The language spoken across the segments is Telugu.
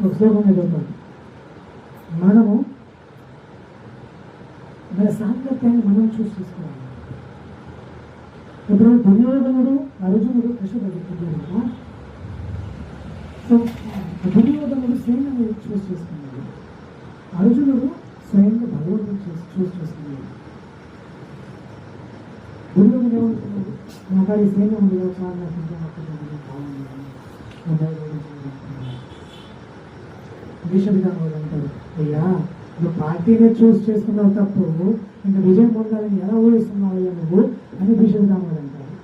ఒక శ్లోకం చదువుతాం. మనము మన సాంగత్యాన్ని మనం చూసి చేసుకోవాలి. ఇప్పుడు దుర్యోధనుడు అర్జునుడు కృష్ణుడు. సో దుర్యోధనుడు సేనని చూసి చేసుకున్నాడు, అర్జునుడు స్వయంగా భగవంతుడు చూసి చేసుకున్నాడు. దుర్యోధనుడు ఏమనుకున్నాడు, నాకు ఈ సేన ఉంది చాలా భీషణిగా అంటాడు, అయ్యా నువ్వు పార్టీనే చూస్ చేసుకున్నావు తప్పు, ఇంకా విజయం పొందాలని ఎలా ఊహిస్తున్నావు అయ్యా నువ్వు అని భీషణిరాముడు అంటాడు.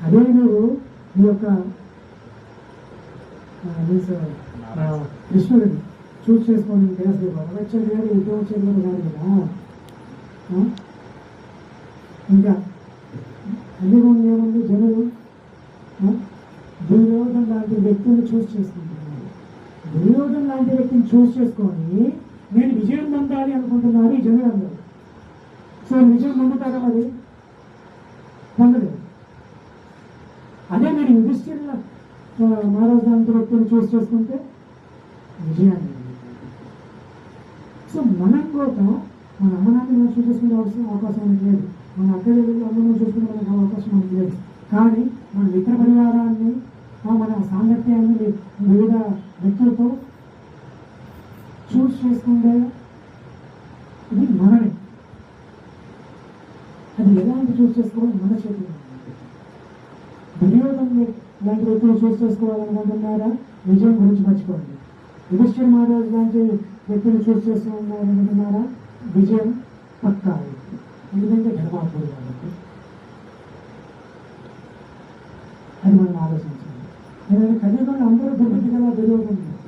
అదే నువ్వు నీ యొక్క కృష్ణుడిని చూస్ చేసుకొని చేస్తే వచ్చేది కాదు, ఇటు వచ్చేది కూడా కాదు కదా. ఇంకా అన్ని ఏముంది, జనులు దుర్యోధన్ లాంటి వ్యక్తిని చూస్ చేసుకుంటున్నారు. దుర్యోధన్ లాంటి వ్యక్తిని చూస్ చేసుకొని నేను విజయం పొందాలి అనుకుంటున్నారు ఈ జనులందరూ. సో విజయం పొందుతారా? మరి పొందలేదు. అదే మీరు యుధిష్ఠిర మహారాజు లాంటి వ్యక్తిని చూస్ చేసుకుంటే విజయాన్ని. సో మనం కూడా మన అమ్మనాన్ని మనం చూస్ చేసుకునే అవకాశం మనకి లేదు, మన అక్కడికి అమ్మను చూసుకునే అవకాశం మనకి లేదు. కానీ మన మిత్ర పరివారాన్ని, మన సాంగత్యాన్ని వివిధ వ్యక్తులతో చూస్ చేసుకుంటే ఇది మనమే. అది ఎలాంటి చూస్ చేసుకోవాలి, మన చేతిలో. దుర్యోధన లాంటి వ్యక్తులు చూస్ చేసుకోవాలనుకుంటున్నారా, విజయం గురించి మర్చిపోండి. యుధిష్ఠిర మహారాజు లాంటి వ్యక్తులు చూస్ చేసుకోవాలనుకుంటున్నారా, విజయం పక్కా. ఎందుకంటే ధర్మాత్ముడు కాబట్టి. అది మనం ఆలోచించాలి. ఎందుకంటే కలియుగంలో అందరూ దుర్బుద్ధి కదా దుర్యోధనుడు.